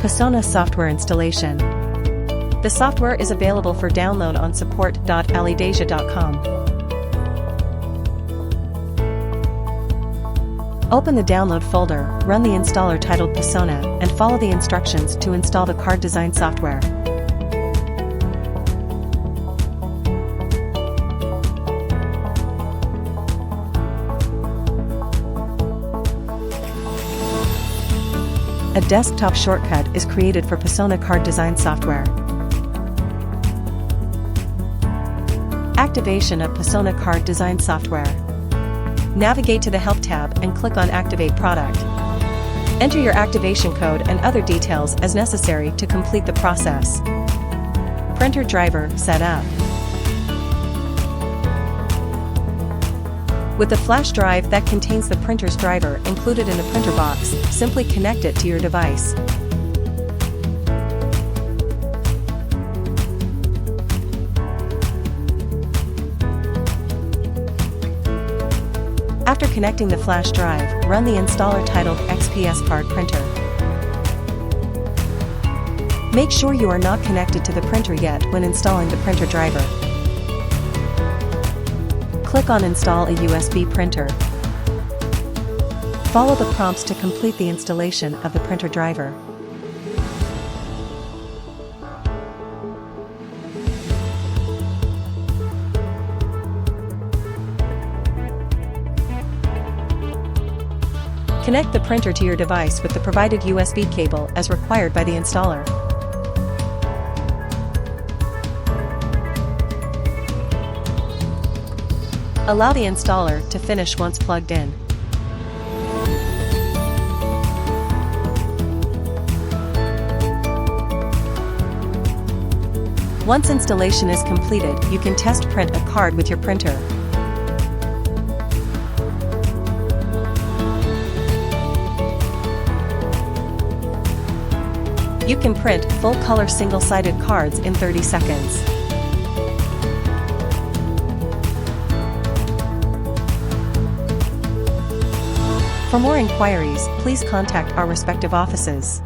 PESONA software installation. The software is available for download on support.alidasia.com. Open the download folder, run the installer titled PESONA, and follow the instructions to install the card design software. A desktop shortcut is created for PESONA card design software. Activation of PESONA card design software. Navigate to the Help tab and click on Activate Product. Enter your activation code and other details as necessary to complete the process. Printer driver set up. With the flash drive that contains the printer's driver included in the printer box, simply connect it to your device. After connecting the flash drive, run the installer titled XPS Card Printer. Make sure you are not connected to the printer yet when installing the printer driver. Click on Install a USB printer. Follow the prompts to complete the installation of the printer driver. Connect the printer to your device with the provided USB cable as required by the installer. Allow the installer to finish once plugged in. Once installation is completed, you can test print a card with your printer. You can print full-color single-sided cards in 30 seconds. For more inquiries, please contact our respective offices.